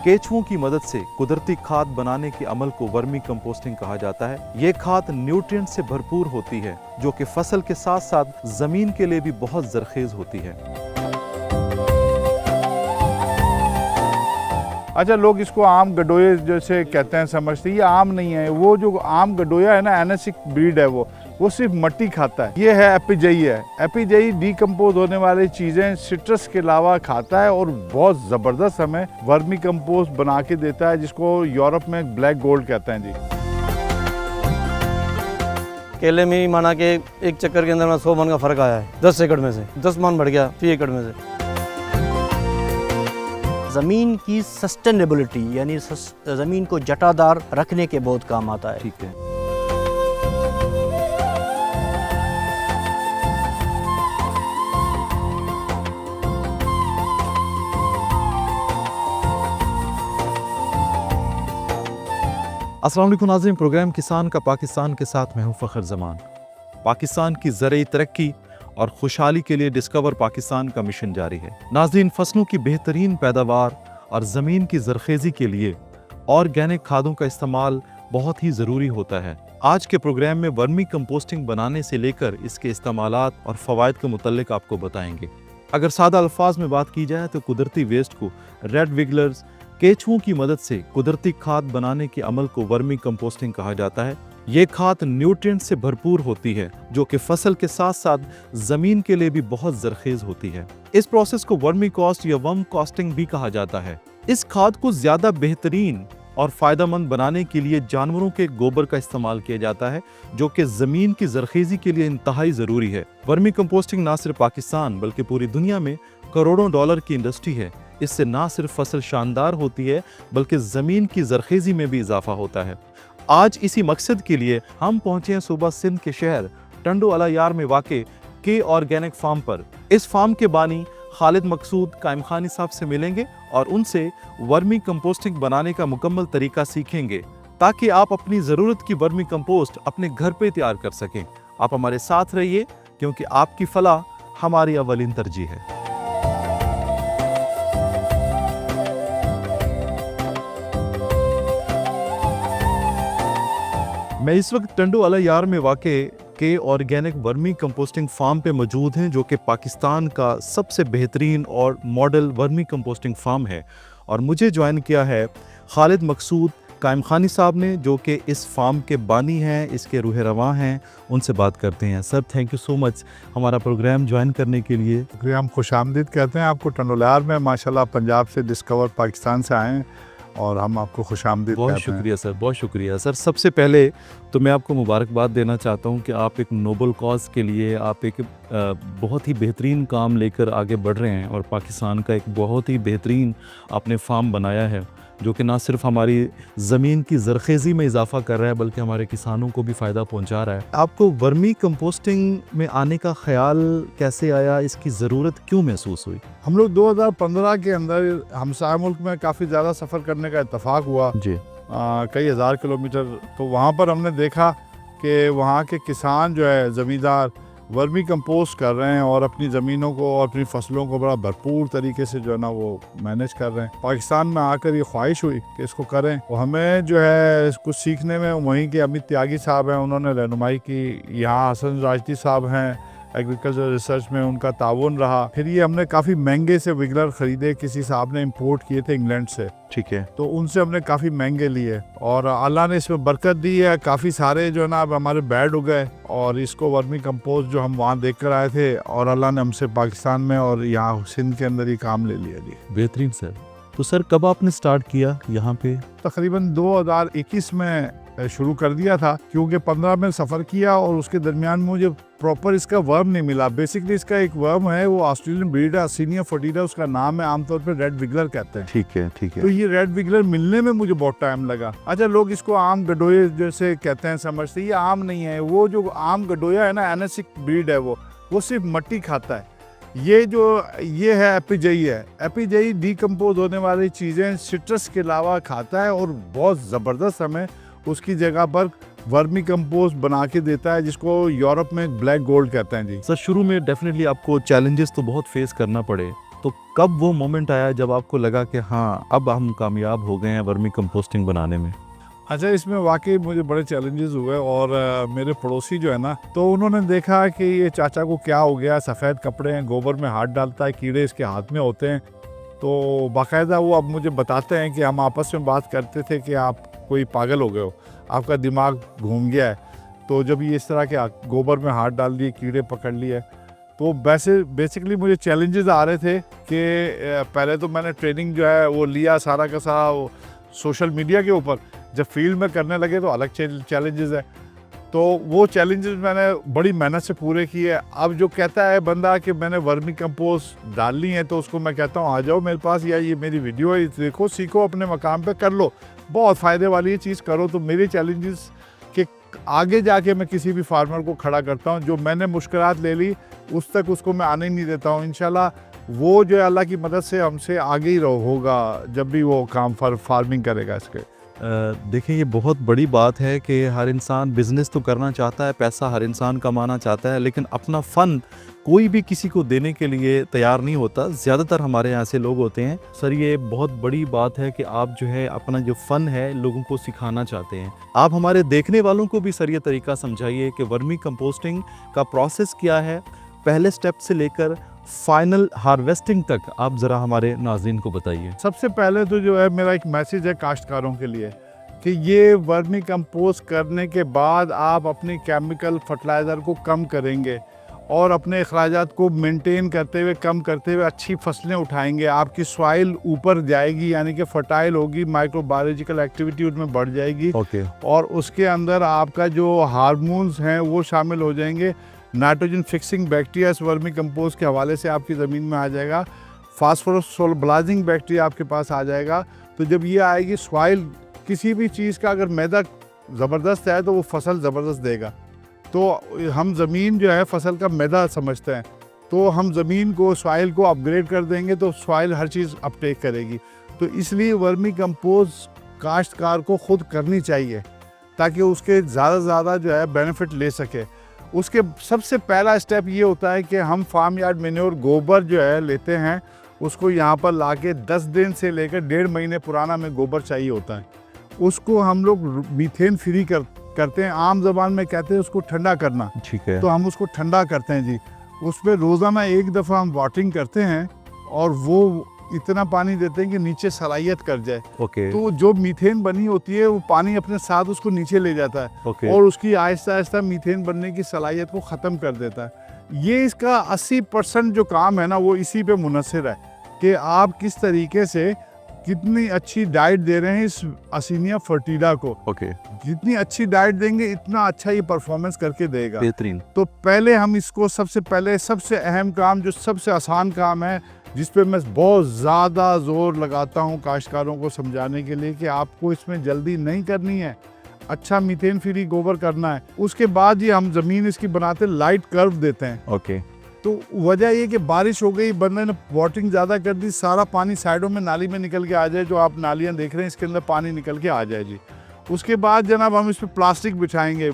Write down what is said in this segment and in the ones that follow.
केचुओं की मदद से कुदरती खाद बनाने के अमल को वर्मी कंपोस्टिंग कहा जाता है। ये खाद न्यूट्रिएंट से भरपूर होती है जो कि फसल के साथ साथ जमीन के लिए भी बहुत जरखेज होती है। अच्छा, लोग इसको आम गडोए जैसे कहते हैं, समझते हैं। ये आम नहीं है। वो जो आम गडोया है ना, एनेसिक ब्रीड है, वो सिर्फ मिट्टी खाता है। ये है एपीजेई है। एपीजेई डीकम्पोज होने वाली चीज़ें सिट्रस के अलावा खाता है और बहुत ज़बरदस्त हमें वर्मी कंपोस्ट बना के देता है, जिसको यूरोप में ब्लैक गोल्ड कहते हैं जी। केले में ही माना कि एक चक्कर के अंदर में 100 मन का फ़र्क आया है। 10 एकड़ में से 10 मन बढ़ गया 3 एकड़ में से। ज़मीन की सस्टेनेबिलिटी यानी ज़मीन को जटादार रखने के बहुत काम आता है। ठीक है। अस्सलाम वालेकुम नाज़रीन, प्रोग्राम किसान का पाकिस्तान के साथ मैं हूं फ़खर ज़मान। पाकिस्तान की ज़रूरी तरक्की और खुशहाली के लिए डिस्कवर पाकिस्तान का मिशन जारी है। नाज़रीन, फसलों की बेहतरीन पैदावार और ज़मीन की ज़रखेज़ी के लिए ऑर्गेनिक खादों का इस्तेमाल बहुत ही ज़रूरी होता है। आज के प्रोग्राम में वर्मी कंपोस्टिंग बनाने से लेकर इसके इस्तेमालात और फ़वाइद के मुतल्लिक आपको बताएंगे। अगर सादा अल्फाज में बात की जाए तो कुदरती वेस्ट को रेड विगलर्स केचुओं की मदद से कुदरती खाद बनाने के अमल को वर्मी कंपोस्टिंग कहा जाता है। ये खाद न्यूट्रिएंट से भरपूर होती है जो कि फसल के साथ साथ जमीन के लिए भी बहुत जरखेज होती है। इस प्रोसेस को वर्मी कॉस्ट या वर्म कॉस्टिंग भी कहा जाता है। इस खाद को ज्यादा बेहतरीन और फायदेमंद बनाने के लिए जानवरों के गोबर का इस्तेमाल किया जाता है जो कि जमीन की जरखेजी के लिए इंतहाई जरूरी है। वर्मी कंपोस्टिंग ना सिर्फ पाकिस्तान बल्कि पूरी दुनिया में करोड़ों डॉलर की इंडस्ट्री है। इससे ना सिर्फ फसल शानदार होती है बल्कि जमीन की जरखेजी में भी इजाफा होता है। आज इसी मकसद के लिए हम पहुंचे हैं सूबा सिंध के शहर टंडो अला यार में वाक़े के ऑर्गेनिक फार्म पर। इस फार्म के बानी खालिद मकसूद कायम खानी साहब से मिलेंगे और उनसे वर्मी कंपोस्टिंग बनाने का मुकम्मल तरीका सीखेंगे ताकि आप अपनी ज़रूरत की वर्मी कंपोस्ट अपने घर पे तैयार कर सकें। आप हमारे साथ रहिए क्योंकि आपकी फलाह हमारी अव्वलीन तरजीह है। मैं इस वक्त टंडो अला यार में वाक़े के ऑर्गेनिक वर्मी कंपोस्टिंग फार्म पे मौजूद हैं जो कि पाकिस्तान का सबसे बेहतरीन और मॉडल वर्मी कंपोस्टिंग फार्म है। और मुझे ज्वाइन किया है खालिद मकसूद कायम खानी साहब ने जो कि इस फार्म के बानी हैं, इसके रूह रवां हैं। उनसे बात करते हैं। Sir, thank you so much हमारा प्रोग्राम ज्वाइन करने के लिए। हम खुशामदीद कहते हैं आपको। टंडो अला यार में माशाल्लाह पंजाब से डिस्कवर पाकिस्तान से आए हैं और हम आपको खुशामदीद कहते हैं। बहुत शुक्रिया सर, बहुत शुक्रिया सर। सबसे पहले तो मैं आपको मुबारकबाद देना चाहता हूं कि आप एक नोबल कॉज के लिए आप एक बहुत ही बेहतरीन काम लेकर आगे बढ़ रहे हैं और पाकिस्तान का एक बहुत ही बेहतरीन आपने फार्म बनाया है जो कि ना सिर्फ हमारी ज़मीन की ज़रखेज़ी में इजाफा कर रहा है बल्कि हमारे किसानों को भी फ़ायदा पहुंचा रहा है। आपको वर्मी कंपोस्टिंग में आने का ख्याल कैसे आया? इसकी ज़रूरत क्यों महसूस हुई? हम लोग 2015 के अंदर हमसाया मुल्क में काफ़ी ज़्यादा सफ़र करने का इत्तेफाक हुआ जी। कई हज़ार किलोमीटर। तो वहाँ पर हमने देखा कि वहाँ के किसान जो है ज़मींदार वर्मी कंपोस्ट कर रहे हैं और अपनी ज़मीनों को और अपनी फसलों को बड़ा भरपूर तरीके से जो है ना वो मैनेज कर रहे हैं। पाकिस्तान में आकर ये ख्वाहिश हुई कि इसको करें और हमें जो है कुछ सीखने में वहीं के अमित त्यागी साहब हैं, उन्होंने रहनुमाई की। यहाँ हसन राजती साहब हैं, एग्रीकल्चर रिसर्च में उनका ताउन रहा। फिर ये हमने काफ़ी महंगे से विगलर ख़रीदे, किसी साहब ने इंपोर्ट किए थे इंग्लैंड से। ठीक है। तो उनसे हमने काफ़ी महंगे लिए और अल्लाह ने इसमें बरकत दी है। काफ़ी सारे जो है ना अब हमारे बेड उगए और इसको वर्मी कंपोस्ट जो हम वहाँ देख कर आए थे और अल्लाह ने हमसे पाकिस्तान में और यहाँ सिंध के अंदर ही काम ले लिया जी। बेहतरीन सर। तो सर, कब आपने स्टार्ट किया यहाँ पे? तकरीबन 2021 में शुरू कर दिया था क्योंकि 15 में सफ़र किया और उसके दरमियान मुझे प्रॉपर इसका वर्म नहीं मिला। बेसिकली इसका एक वर्म है, वो ऑस्ट्रेलियन ब्रीड है, सीनियर फोर्टीडा उसका नाम है, आमतौर पे रेड विगलर कहते हैं। ठीक है, ठीक है। तो ये रेड विगलर मिलने में मुझे बहुत टाइम लगा। अच्छा, लोग इसको आम गडोए जैसे कहते हैं, समझते हैं। ये आम नहीं है। वो जो आम गडोया है ना, एनेसिक ब्रीड है, वो सिर्फ मिट्टी खाता है। ये है एपीजेई है। एपीजेई डीकम्पोज होने वाली चीज़ें सिट्रस के अलावा खाता है और बहुत ज़बरदस्त हमें उसकी जगह पर वर्मी कंपोस्ट बना के देता है, जिसको यूरोप में ब्लैक गोल्ड कहते हैं जी। सर, शुरू में डेफिनेटली आपको चैलेंजेस तो बहुत फेस करना पड़े तो कब वो मोमेंट आया जब आपको लगा कि हाँ अब हम कामयाब हो गए हैं वर्मी कंपोस्टिंग बनाने में? अच्छा, इसमें वाकई मुझे बड़े चैलेंजेस हुए और मेरे पड़ोसी जो है ना, तो उन्होंने देखा कि ये चाचा को क्या हो गया, सफ़ेद कपड़े हैं, गोबर में हाथ डालता है, कीड़े इसके हाथ में होते हैं। तो बाकायदा वो अब मुझे बताते हैं कि हम आपस में बात करते थे कि आप कोई पागल हो गए हो, आपका दिमाग घूम गया है। तो जब ये इस तरह के गोबर में हाथ डाल दिए, कीड़े पकड़ लिए, तो वैसे बेसिकली मुझे चैलेंजेस आ रहे थे कि पहले तो मैंने ट्रेनिंग जो है वो लिया सारा का सारा सोशल मीडिया के ऊपर। जब फील्ड में करने लगे तो अलग चैलेंजेस है, तो वो चैलेंजेस मैंने बड़ी मेहनत से पूरे किए। अब जो कहता है बंदा कि मैंने वर्मी कंपोस्ट डालनी है, तो उसको मैं कहता हूँ आ जाओ मेरे पास, या ये मेरी वीडियो है, देखो, सीखो, अपने मकाम पे कर लो, बहुत फ़ायदे वाली ये चीज़ करो। तो मेरे चैलेंजेस के आगे जाके मैं किसी भी फार्मर को खड़ा करता हूँ। जो मैंने मुश्किलात ले ली उस तक उसको मैं आने ही नहीं देता हूँ। इंशाल्लाह वो जो है अल्लाह की मदद से हमसे आगे ही होगा जब भी वो काम फार्मिंग करेगा इसके। देखिए, ये बहुत बड़ी बात है कि हर इंसान बिज़नेस तो करना चाहता है, पैसा हर इंसान कमाना चाहता है, लेकिन अपना फ़न कोई भी किसी को देने के लिए तैयार नहीं होता। ज़्यादातर हमारे यहाँ से लोग होते हैं। सर, ये बहुत बड़ी बात है कि आप जो है अपना जो फ़न है लोगों को सिखाना चाहते हैं। आप हमारे देखने वालों को भी सर ये तरीका समझाइए कि वर्मी कंपोस्टिंग का प्रोसेस क्या है, पहले स्टेप से लेकर फाइनल हार्वेस्टिंग तक आप ज़रा हमारे नाज़रीन को बताइए। सबसे पहले तो जो है मेरा एक मैसेज है काश्तकारों के लिए कि ये वर्मी कंपोस्ट करने के बाद आप अपनी केमिकल फर्टिलाइज़र को कम करेंगे और अपने अखराजात को मेंटेन करते हुए, कम करते हुए अच्छी फसलें उठाएंगे। आपकी सॉइल ऊपर जाएगी, यानी कि फर्टाइल होगी, माइक्रोबायोलॉजिकल एक्टिविटी उसमें बढ़ जाएगी। और उसके अंदर आपका जो हार्मोन्स हैं वो शामिल हो जाएंगे। नाइट्रोजन फिक्सिंग बैक्टीरिया इस वर्मी कंपोस्ट के हवाले से आपकी ज़मीन में आ जाएगा। फास्फोरस सोलब्लाजिंग बैक्टीरिया आपके पास आ जाएगा। तो जब ये आएगी सॉइल, किसी भी चीज़ का अगर मैदा ज़बरदस्त है तो वो फसल ज़बरदस्त देगा। तो हम ज़मीन जो है फसल का मैदा समझते हैं, तो हम ज़मीन को, सॉइल को अपग्रेड कर देंगे तो सॉइल हर चीज़ अपटेक करेगी। तो इसलिए वर्मी कंपोस्ट काश्तकार को खुद करनी चाहिए ताकि उसके ज़्यादा से ज़्यादा जो है बेनिफिट ले सके। उसके सबसे पहला स्टेप ये होता है कि हम फार्म यार्ड मैन्योर गोबर जो है लेते हैं, उसको यहाँ पर लाके 10 दिन से लेकर 1.5 महीने पुराना में गोबर चाहिए होता है। उसको हम लोग मीथेन फ्री करते हैं, आम ज़बान में कहते हैं उसको ठंडा करना। ठीक है। तो हम उसको ठंडा करते हैं जी। उसमें रोज़ाना एक दफ़ा हम वाटरिंग करते हैं और वो इतना पानी देते हैं कि नीचे सलाहियत कर जाए। तो जो मीथेन बनी होती है वो पानी अपने साथ उसको नीचे ले जाता है और उसकी आहिस्ता आहिस्ता मीथेन बनने की सलाहियत को ख़त्म कर देता है। ये इसका 80% जो काम है ना वो इसी पे मुनहसर है कि आप किस तरीके से कितनी अच्छी डाइट दे रहे हैं इस असिनिया फर्टिडा को। जितनी अच्छी डाइट देंगे इतना अच्छा ये परफॉर्मेंस करके देगा। बेहतरीन। तो पहले हम इसको सबसे अहम काम, जो सबसे आसान काम है, जिस पे मैं बहुत ज़्यादा ज़ोर लगाता हूँ काश्तकारों को समझाने के लिए कि आपको इसमें जल्दी नहीं करनी है, अच्छा मीथेन फ्री गोबर करना है। उसके बाद ये हम ज़मीन इसकी बनाते लाइट कर्व देते हैं। तो वजह ये कि बारिश हो गई, बंदे ने वाटरिंग ज़्यादा कर दी, सारा पानी साइडों में नाली में निकल के आ जाए। जो आप नालियाँ देख रहे हैं इसके अंदर पानी निकल के आ जाए जी। उसके बाद जनाब हम इस पर प्लास्टिक बिछाएंगे।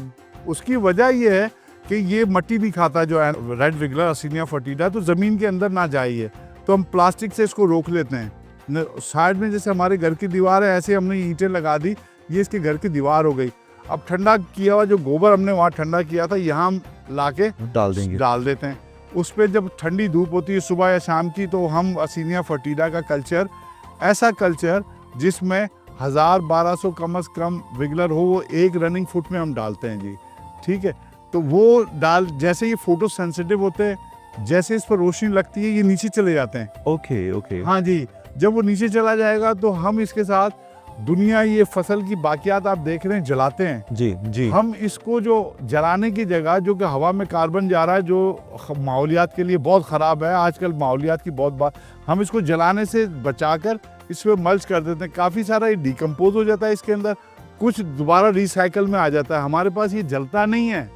उसकी वजह ये है कि ये मिट्टी नहीं खाता जो है रेड विगलर असिनिया फर्टिडा, तो ज़मीन के अंदर ना जाइए। तो हम प्लास्टिक से इसको रोक लेते हैं। साइड में जैसे हमारे घर की दीवार है, ऐसे हमने ईंटें लगा दी, ये इसके घर की दीवार हो गई। अब ठंडा किया हुआ जो गोबर हमने वहाँ ठंडा किया था, यहाँ हम ला के डाल देते हैं। उस पर जब ठंडी धूप होती है सुबह या शाम की, तो हम असिनिया फर्टिडा का कल्चर, ऐसा कल्चर जिसमें 1000-1200 कम अज़ कम विगलर हो, वो 1 रनिंग फुट में हम डालते हैं जी। ठीक है, तो वो जैसे ये फोटो सेंसिटिव होते हैं, जैसे इस पर रोशनी लगती है ये नीचे चले जाते हैं। हाँ जी, जब वो नीचे चला जाएगा तो हम इसके साथ दुनिया, ये फसल की बाकियात आप देख रहे हैं, जलाते हैं जी। हम इसको जो जलाने की जगह, जो कि हवा में कार्बन जा रहा है, जो माहौलियात के लिए बहुत ख़राब है, आजकल माहौलियात की बहुत बात, हम इसको जलाने से बचाकर इस पर मल्च कर देते हैं। काफ़ी सारा ये डिकम्पोज हो जाता है इसके अंदर, कुछ दोबारा रिसाइकल में आ जाता है। हमारे पास ये जलता नहीं है,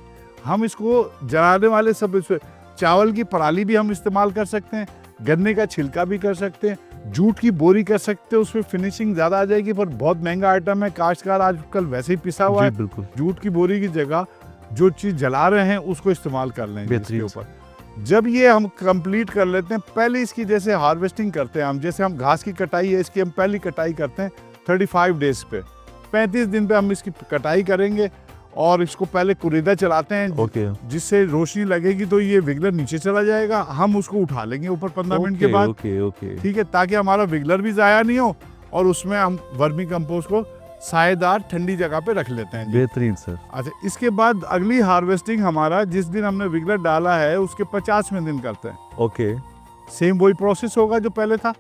हम इसको जलाने वाले सब इस पर, चावल की पराली भी हम इस्तेमाल कर सकते हैं, गन्ने का छिलका भी कर सकते हैं, जूट की बोरी कर सकते हैं। उसमें फिनिशिंग ज़्यादा आ जाएगी पर बहुत महंगा आइटम है। काश्तकार आजकल वैसे ही पिसा हुआ है, जूट की बोरी की जगह जो चीज़ जला रहे हैं उसको इस्तेमाल कर लेंगे इसके ऊपर। जब ये हम कंप्लीट कर लेते हैं, पहले इसकी जैसे हार्वेस्टिंग करते हैं हम, जैसे हम घास की कटाई है इसकी हम पहली कटाई करते हैं 35 डेज पे, 35 दिन पे हम इसकी कटाई करेंगे और इसको पहले कुरीदा चलाते हैं, ओके जिससे रोशनी लगेगी तो ये विगलर नीचे चला जाएगा, हम उसको उठा लेंगे ऊपर 15 मिनट के बाद। ओके ओके ठीक है, ताकि हमारा विगलर भी ज़ाया नहीं हो और उसमें हम वर्मी कंपोस्ट को सायेदार ठंडी जगह पे रख लेते हैं जी। बेहतरीन सर। अच्छा, इसके बाद अगली हार्वेस्टिंग हमारा जिस दिन हमने विगलर डाला है उसके 50वें दिन करते हैं। ओके सेम वही प्रोसेस होगा जो पहले था।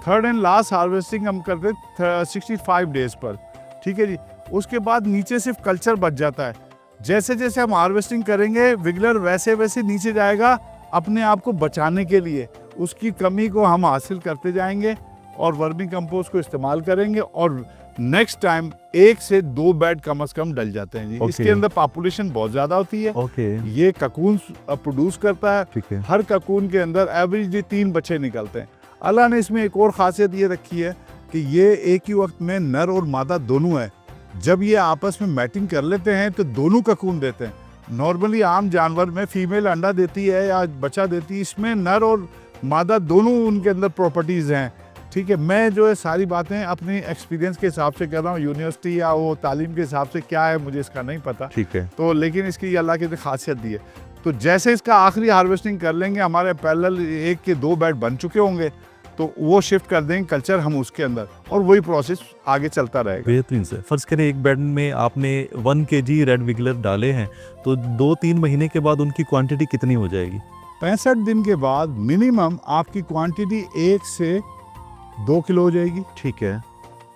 थर्ड एंड लास्ट हार्वेस्टिंग हम करते हैं 65 डेज पर। ठीक है जी, उसके बाद नीचे सिर्फ कल्चर बच जाता है। जैसे जैसे हम हार्वेस्टिंग करेंगे विगलर वैसे वैसे नीचे जाएगा, अपने आप को बचाने के लिए उसकी कमी को हम हासिल करते जाएंगे और वर्मी कंपोस्ट को इस्तेमाल करेंगे और नेक्स्ट टाइम 1 से 2 बेड कम से कम डल जाते हैं जी। Okay. इसके अंदर पॉपुलेशन बहुत ज़्यादा होती है। ओके ये ककून प्रोड्यूस करता है। ठीक है। हर ककून के अंदर एवरेजली 3 बच्चे निकलते हैं। अल्लाह ने इसमें एक और ख़ासियत ये रखी है कि ये एक ही वक्त में नर और मादा दोनों है। जब ये आपस में मैटिंग कर लेते हैं तो दोनों ककून देते हैं। नॉर्मली आम जानवर में फीमेल अंडा देती है या बच्चा देती है, इसमें नर और मादा दोनों उनके अंदर प्रॉपर्टीज़ हैं। ठीक है, मैं जो है सारी बातें अपने एक्सपीरियंस के हिसाब से कर रहा हूँ, यूनिवर्सिटी या वो तालीम के हिसाब से क्या है मुझे इसका नहीं पता। ठीक है। तो लेकिन इसकी अल्लाह की खासियत दी है। तो जैसे इसका आखिरी हार्वेस्टिंग कर लेंगे, हमारे पैरेलल 1 के 2 बेड बन चुके होंगे, तो वो शिफ्ट कर देंगे कल्चर हम उसके अंदर और वही प्रोसेस आगे चलता रहेगा। बेहतरीन सर। फर्ज करें एक बेड में आपने 1 kg रेड विगलर डाले हैं, तो 2-3 महीने के बाद उनकी क्वांटिटी कितनी हो जाएगी? 65 दिन के बाद मिनिमम आपकी क्वांटिटी 1 से 2 किलो हो जाएगी। ठीक है।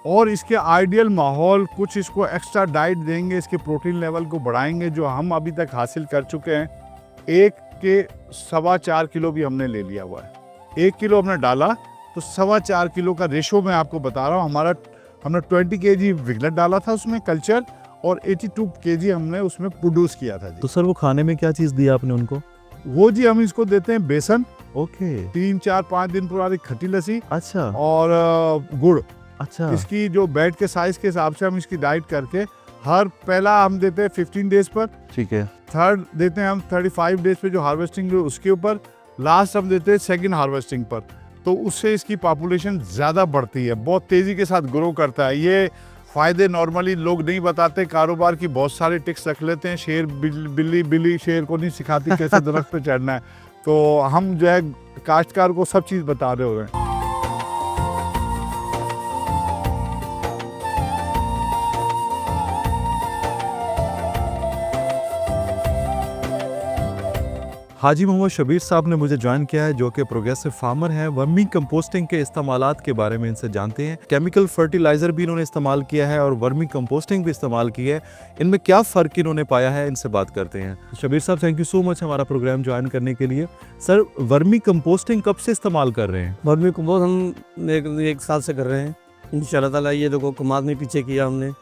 और इसके आइडियल माहौल, कुछ इसको एक्स्ट्रा डाइट देंगे, इसके प्रोटीन लेवल को बढ़ाएंगे जो हम अभी तक हासिल कर चुके हैं। 1 के 4.25 किलो भी हमने ले लिया हुआ है। 1 किलो हमने डाला तो 4.25 किलो का रेशो मैं आपको बता रहा हूँ। हमने 20 kg विगलर डाला था उसमें कल्चर और 82 kg हमने उसमें प्रोड्यूस किया था जी। तो सर वो खाने में क्या चीज़ दी आपने उनको? वो जी हम इसको देते हैं बेसन, ओके 3-4-5 दिन पुरानी खट्टी लस्सी अच्छा और गुड़। अच्छा इसकी जो बेड के साइज के हिसाब से हम इसकी डाइट करके पहला हम देते हैं 15 डेज पर, ठीक है। थर्ड देते हैं हम 35 डेज पे जो हार्वेस्टिंग है उसके ऊपर, लास्ट हम देते हैं सेकंड हार्वेस्टिंग पर। तो उससे इसकी पॉपुलेशन ज़्यादा बढ़ती है, बहुत तेज़ी के साथ ग्रो करता है। ये फ़ायदे नॉर्मली लोग नहीं बताते, कारोबार की बहुत सारे टिक्स रख लेते हैं। शेर बिल्ली शेर को नहीं सिखाती कैसे दरख्त पे चढ़ना है, तो हम जो है काश्तकार को सब चीज़ बता रहे हो रहे हैं। हाजी मोहम्मद शबीर साहब ने मुझे ज्वाइन किया है, जो कि प्रोग्रेसिव फार्मर हैं। वर्मी कंपोस्टिंग के इस्तेमालात के बारे में इनसे जानते हैं। केमिकल फर्टिलाइज़र भी इन्होंने इस्तेमाल किया है और वर्मी कंपोस्टिंग भी इस्तेमाल की है। इनमें क्या फ़र्क इन्होंने पाया है, इनसे बात करते हैं। शबीर साहब, थैंक यू सो मच हमारा प्रोग्राम ज्वाइन करने के लिए। सर, वर्मी कंपोस्टिंग कब से इस्तेमाल कर रहे हैं? वर्मी कंपोस्ट हम एक साल से कर रहे हैं इंशाल्लाह ताला। ये देखो कमाद में पीछे किया हमने,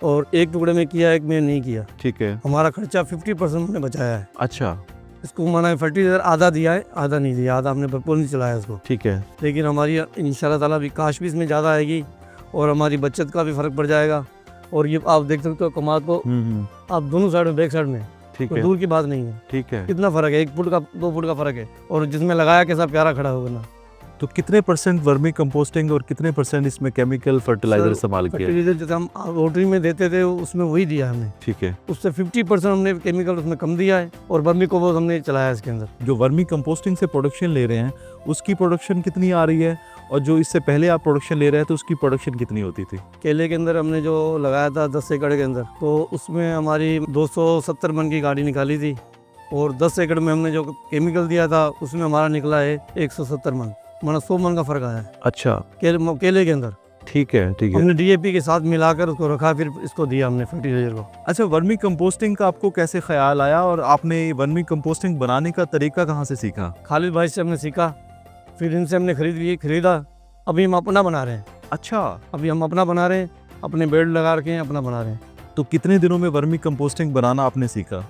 और एक टुकड़े में किया, एक में नहीं किया। ठीक है। हमारा खर्चा 50% हमने बचाया है। अच्छा, इसको माना फर्टिलाइजर आधा दिया है, आधा नहीं दिया, आधा हमने भरपूर नहीं चलाया इसको। ठीक है। लेकिन हमारी इंशाल्लाह ताला भी काश भी इसमें ज़्यादा आएगी और हमारी बचत का भी फ़र्क पड़ जाएगा। और ये आप देख सकते हो कमाद को आप दोनों साइड में, बैक साइड में, ठीक कोई है। दूर की बात नहीं है। ठीक है। कितना फ़र्क है, 1 फुट का 2 फुट का फ़र्क है, और जिसमें लगाया कैसा प्यारा खड़ा होगा ना। तो कितने % वर्मी कंपोस्टिंग और कितने % इसमें केमिकल फर्टिलाइजर इस्तेमाल किया? फर्टिलाइजर जैसे हम रोटरी में देते थे उसमें वही दिया हमने। ठीक है। उससे 50% हमने केमिकल उसमें कम दिया है और वर्मी कंपोस्ट हमने चलाया इसके अंदर। जो वर्मी कंपोस्टिंग से प्रोडक्शन ले रहे हैं उसकी प्रोडक्शन कितनी आ रही है, और जो इससे पहले आप प्रोडक्शन ले रहे हैं तो उसकी प्रोडक्शन कितनी होती थी? केले के अंदर हमने जो लगाया था 10 एकड़ के अंदर, तो उसमें हमारी 270 मन की गाड़ी निकाली थी, और 10 एकड़ में हमने जो केमिकल दिया था उसमें हमारा निकला है 170 मन, माना 100 मन का फ़र्क आया है अच्छा, केले के अंदर। ठीक है। ठीक है। हमने DAP के साथ मिलाकर उसको रखा, फिर इसको दिया हमने फर्टिलाइजर को। अच्छा, वर्मी कंपोस्टिंग का आपको कैसे ख्याल आया और आपने वर्मी कंपोस्टिंग बनाने का तरीका कहाँ से सीखा? खालिद भाई से हमने सीखा, फिर इनसे हमने खरीदा। अभी हम अपना बना रहे हैं। अच्छा, अभी हम अपना बना रहे हैं, अपने बेड लगा रखे हैं, अपना बना रहे हैं। तो कितने दिनों में वर्मी कंपोस्टिंग बनाना आपने सीखा?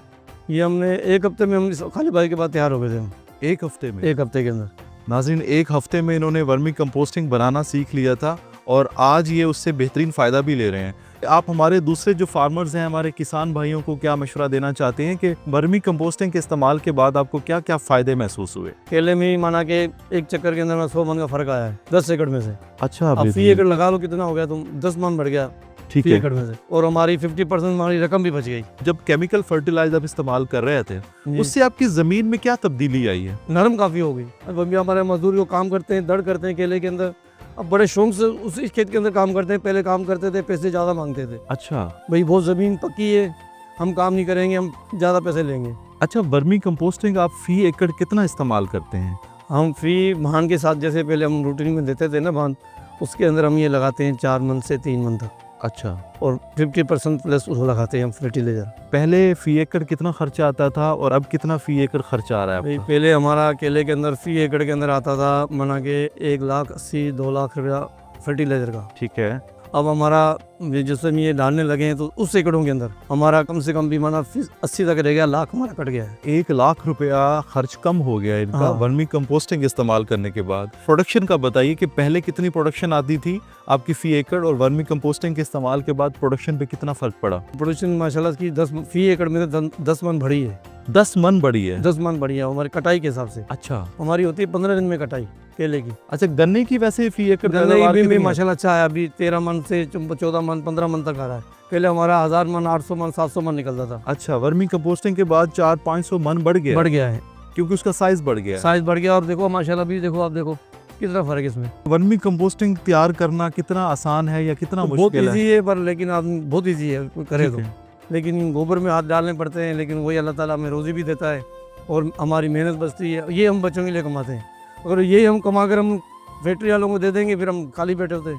ये हमने 1 हफ्ते में, हम खालिद भाई के बाद तैयार हो गए थे हम। 1 हफ्ते में? 1 हफ्ते के अंदर। नाज़रीन, 1 हफ्ते में इन्होंने वर्मी कंपोस्टिंग बनाना सीख लिया था और आज ये उससे बेहतरीन फ़ायदा भी ले रहे हैं। आप हमारे दूसरे जो फार्मर्स हैं, हमारे किसान भाइयों को क्या मशवरा देना चाहते हैं कि वर्मी कंपोस्टिंग के इस्तेमाल के बाद आपको क्या क्या फ़ायदे महसूस हुए? केले में ही माना कि एक चक्कर के अंदर में 100 मन का फर्क आया है 10 एकड़ में से। अच्छा, अब फी एकड़ लगा लो कितना हो गया, तुम 10 मन बढ़ गया ठीक फी है। एकड़ में से, और हमारी 50% हमारी रकम भी बच गई। जब केमिकल फर्टिलाइजर आप इस्तेमाल कर रहे थे, जी। उससे आपकी ज़मीन में क्या तब्दीली आई है? नरम काफ़ी हो गई। अब अभी हमारे मजदूर जो काम करते हैं, दड़ करते हैं केले के अंदर, अब बड़े शौक से उसी खेत के अंदर काम करते हैं। पहले काम करते थे, पैसे ज़्यादा मांगते थे, अच्छा भाई बहुत ज़मीन पक्की है, हम काम नहीं करेंगे, हम ज़्यादा पैसे लेंगे। अच्छा, वर्मी कंपोस्टिंग आप फी एकड़ कितना इस्तेमाल करते हैं? हम फी भान के साथ, जैसे पहले हम रूटीन में देते थे ना भान, उसके अंदर हम ये लगाते हैं 4 मन से 3 मन तक, अच्छा, और 50% प्लस उसको लगाते हैं हम फर्टिलाइजर। पहले फी एकड़ कितना खर्चा आता था और अब कितना फी एकड़ खर्चा आ रहा है भाई आपका? पहले हमारा केले के अंदर फी एकड़ के अंदर आता था माना कि 1,80,000 2 लाख रुपया फर्टिलाइजर का। ठीक है। अब हमारा जैसे हम ये डालने लगे हैं तो उस एकड़ों के अंदर हमारा कम से कम भी माना 80 तक रह गया, लाख हमारा कट गया है। 1 लाख रुपया खर्च कम हो गया इनका हाँ। वर्मी कंपोस्टिंग इस्तेमाल करने के बाद। प्रोडक्शन का बताइए कि पहले कितनी प्रोडक्शन आती थी आपकी फी एकड़, और वर्मी कंपोस्टिंग के इस्तेमाल के बाद प्रोडक्शन पे कितना फर्क पड़ा? प्रोडक्शन माशाल्लाह की 10 फी एकड़ में तो 10 मन बढ़ी है, 10 मन बढ़ी है। 10 मन बढ़ी है हमारी कटाई के हिसाब से। अच्छा हमारी होती है 15 दिन में कटाई केले की। अच्छा, गन्ने की वैसे फी एकड़ गन्ने पैदावार भी कितनी है? माशाल्लाह अच्छा है, अभी 13 मन से 14 मन 15 मन तक आ रहा है। पहले हमारा 1000 मन 800 मन 700 मन निकलता था। अच्छा, वर्मी कंपोस्टिंग के बाद 400-500 मन बढ़ गया बढ़ गया है, क्योंकि उसका साइज बढ़ गया। साइज बढ़ गया, और देखो माशाल्लाह भी देखो, आप देखो कितना फर्क है इसमें। वर्मी कंपोस्टिंग तैयार करना कितना आसान है या कितना बहुत मुश्किल है? ईजी है, पर लेकिन आदमी बहुत ईजी है कोई करे ठीक तो, है। लेकिन गोबर में हाथ डालने पड़ते हैं, लेकिन वही अल्लाह ताला हमें रोज़ी भी देता है और हमारी मेहनत बचती है। ये हम बच्चों के लिए कमाते हैं, अगर यही हम कमा कर हम फैक्ट्री वालों को दे देंगे फिर हम खाली बैठे होते,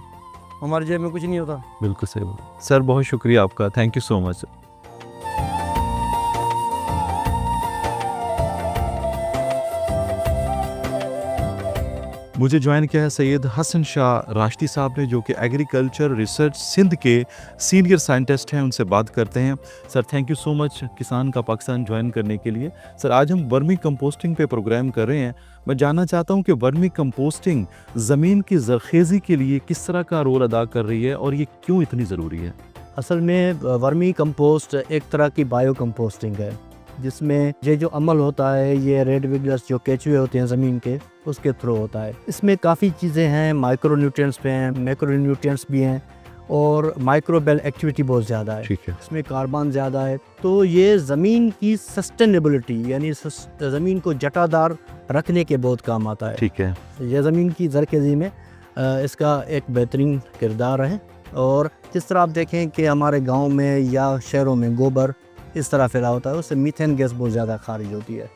हमारी जेब में कुछ नहीं होता। बिल्कुल सही सर, बहुत शुक्रिया आपका, थैंक यू सो मच। मुझे ज्वाइन किया है सैयद हसन शाह राश्दी साहब ने, जो कि एग्रीकल्चर रिसर्च सिंध के सीनियर साइंटिस्ट हैं। उनसे बात करते हैं। Sir, thank you so much किसान का पाकिस्तान ज्वाइन करने के लिए। सर, आज हम वर्मी कंपोस्टिंग पे प्रोग्राम कर रहे हैं। मैं जानना चाहता हूं कि वर्मी कंपोस्टिंग ज़मीन की ज़रख़ेज़ी के लिए किस तरह का रोल अदा कर रही है और ये क्यों इतनी ज़रूरी है? असल में वर्मी कंपोस्ट एक तरह की बायो कंपोस्टिंग है, जिसमें ये जो अमल होता है ये रेड विगलस जो केचुए होते हैं ज़मीन के, उसके थ्रू होता है। इसमें काफ़ी चीज़ें हैं, माइक्रो न्यूट्रिएंट्स पे हैं, मैक्रो न्यूट्रिएंट्स भी हैं, और माइक्रोबियल एक्टिविटी बहुत ज़्यादा है। ठीक है। इसमें कार्बन ज़्यादा है, तो ये ज़मीन की सस्टेनेबिलिटी यानी ज़मीन को जटादार रखने के बहुत काम आता है। ठीक है। यह ज़मीन की ज़रख़ेज़ी में इसका एक बेहतरीन किरदार है। और जिस तरह आप देखें कि हमारे गांव में या शहरों में गोबर इस तरह फैला होता है, उससे मीथेन गैस बहुत ज़्यादा खारिज होती है।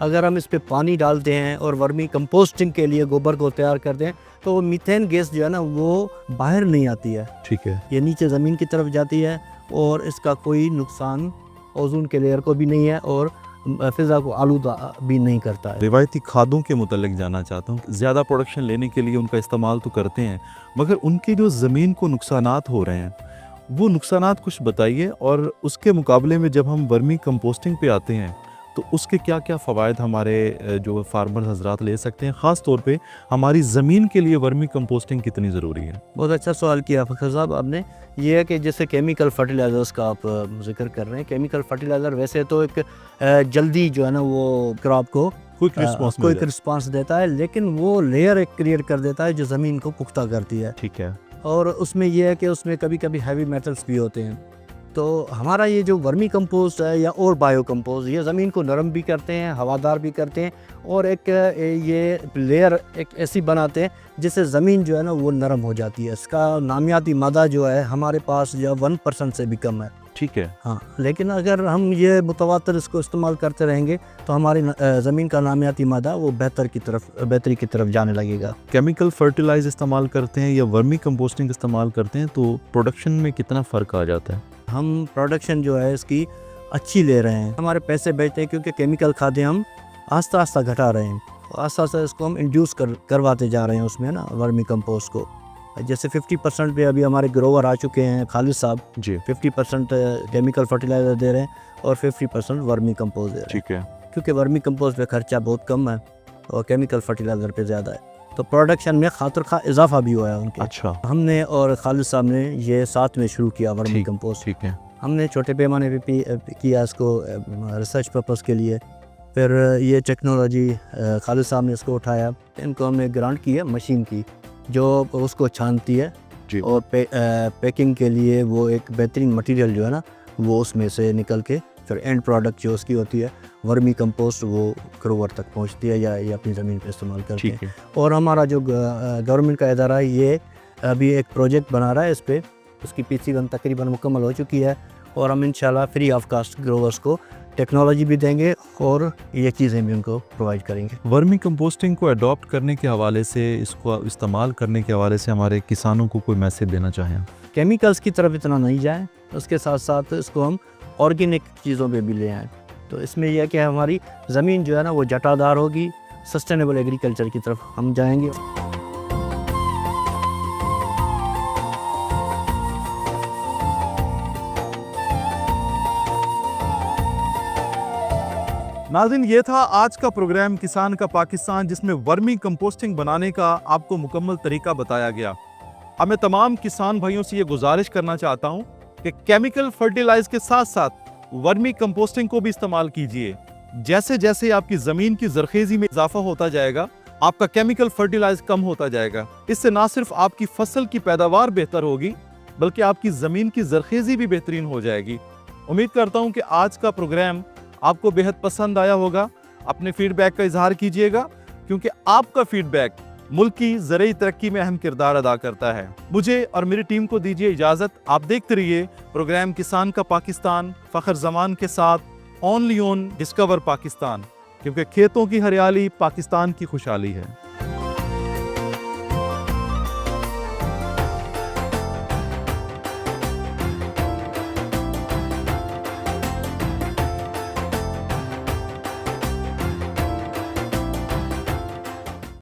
अगर हम इस पे पानी डालते हैं और वर्मी कंपोस्टिंग के लिए गोबर को तैयार करते हैं, तो वो मीथेन गैस जो है ना वो बाहर नहीं आती है, ठीक है। ये नीचे ज़मीन की तरफ जाती है, और इसका कोई नुकसान ओजोन के लेयर को भी नहीं है और फ़िज़ा को आलूदा भी नहीं करता है। रिवायती खादों के मुतल्लिक जानना चाहता हूँ। ज़्यादा प्रोडक्शन लेने के लिए उनका इस्तेमाल तो करते हैं, मगर उनके जो ज़मीन को नुकसानात हो रहे हैं, वो नुकसानात कुछ बताइए। और उसके मुकाबले में जब हम वर्मी कंपोस्टिंग पे आते हैं तो उसके क्या क्या फ़वाइद हमारे जो फार्मर हजरात ले सकते हैं, ख़ास तौर पे हमारी ज़मीन के लिए वर्मी कंपोस्टिंग कितनी ज़रूरी है? बहुत अच्छा सवाल किया फ़खर साहब आपने। ये है कि जैसे केमिकल फर्टिलाइज़र्स का आप जिक्र कर रहे हैं, केमिकल फर्टिलाइज़र वैसे तो एक जल्दी जो है ना वो क्रॉप को क्विक रिस्पॉन्स देता है, लेकिन वो लेयर एक क्रिएट कर देता है जो ज़मीन को पुख्ता करती है। ठीक है। और उसमें यह है कि उसमें कभी कभी हैवी मेटल्स भी होते हैं। तो हमारा ये जो वर्मी कंपोस्ट है या और बायो कंपोस्ट, ये ज़मीन को नरम भी करते हैं, हवादार भी करते हैं, और एक ये लेयर एक ऐसी बनाते हैं जिससे ज़मीन जो है ना वो नरम हो जाती है। इसका नामियाती मादा जो है हमारे पास जो 1% से भी कम है। ठीक है। हाँ, लेकिन अगर हम ये मुतवातर इसको इस्तेमाल करते रहेंगे तो हमारी ज़मीन का नामियाती मादा वो बेहतरी की तरफ जाने लगेगा। केमिकल फर्टिलाइज इस्तेमाल करते हैं या वर्मी कंपोस्टिंग इस्तेमाल करते हैं तो प्रोडक्शन में कितना फ़र्क आ जाता है? हम प्रोडक्शन जो है इसकी अच्छी ले रहे हैं, हमारे पैसे बचते हैं, क्योंकि केमिकल खादें हम आस्ता आस्ता घटा रहे हैं, आस्ता आस्ता इसको हम इंड्यूस करवाते जा रहे हैं उसमें ना वर्मी कंपोस्ट को। जैसे 50% पे अभी हमारे ग्रोवर आ चुके हैं खालिद साहब जी। 50% केमिकल फर्टिलाइज़र दे रहे हैं और 50% वर्मी कंपोस्ट दे रहे हैं। ठीक है। क्योंकि वर्मी कंपोस्ट पे खर्चा बहुत कम है और केमिकल फर्टिलाइज़र पे ज़्यादा है। तो प्रोडक्शन में खातर खा इजाफा भी हुआ है उनके। अच्छा, हमने और खालिद साहब ने ये साथ में शुरू किया वर्मी ठीक- कंपोस्ट। ठीक है। हमने छोटे पैमाने पे किया इसको रिसर्च पर्पस के लिए। फिर ये टेक्नोलॉजी खालिद साहब ने इसको उठाया, इनको हमने ग्रांट की है मशीन की जो उसको छानती है जी। और पैकिंग के लिए वो एक बेहतरीन मटेरियल जो है ना वो उसमें से निकल के फिर एंड प्रोडक्ट जो उसकी होती है वर्मी कंपोस्ट वो ग्रोवर तक पहुंचती है या ये अपनी ज़मीन पे इस्तेमाल करते ठीक हैं। है। और हमारा जो गवर्नमेंट का इदारा है ये अभी एक प्रोजेक्ट बना रहा है इस पर, उसकी PC1 तकरीबन मुकम्मल हो चुकी है और हम इंशाल्लाह फ्री ऑफ कास्ट ग्रोवर्स को टेक्नोलॉजी भी देंगे और ये चीज़ें भी उनको प्रोवाइड करेंगे। वर्मी कंपोस्टिंग को अडॉप्ट करने के हवाले से, इसको इस्तेमाल करने के हवाले से हमारे किसानों को कोई मैसेज देना चाहें आप? केमिकल्स की तरफ इतना नहीं जाएं, उसके साथ साथ इसको हम ऑर्गेनिक चीज़ों पे भी ले आएँ। तो इसमें यह है कि हमारी ज़मीन जो है ना वो जटादार होगी, सस्टेनेबल एग्रीकल्चर की तरफ हम जाएंगे। नाज़रीन, ये था आज का प्रोग्राम किसान का पाकिस्तान, जिसमें वर्मी कंपोस्टिंग बनाने का आपको मुकम्मल तरीका बताया गया। अब मैं तमाम किसान भाइयों से ये गुजारिश करना चाहता हूँ कि केमिकल फर्टिलाइज के साथ साथ वर्मी कंपोस्टिंग को भी इस्तेमाल कीजिए। जैसे जैसे आपकी ज़मीन की ज़रखेज़ी में इजाफा होता जाएगा, आपका केमिकल फर्टिलाइज कम होता जाएगा। इससे ना सिर्फ आपकी फसल की पैदावार बेहतर होगी बल्कि आपकी ज़मीन की ज़रखेज़ी भी बेहतरीन हो जाएगी। उम्मीद करता हूँ कि आज का प्रोग्राम आपको बेहद पसंद आया होगा। अपने फीडबैक का इजहार कीजिएगा, क्योंकि आपका फीडबैक मुल्क की ज़रूरी तरक्की में अहम किरदार अदा करता है। मुझे और मेरी टीम को दीजिए इजाज़त। आप देखते रहिए प्रोग्राम किसान का पाकिस्तान फ़खर ज़मान के साथ, ओनली ऑन डिस्कवर पाकिस्तान, क्योंकि खेतों की हरियाली पाकिस्तान की खुशहाली है।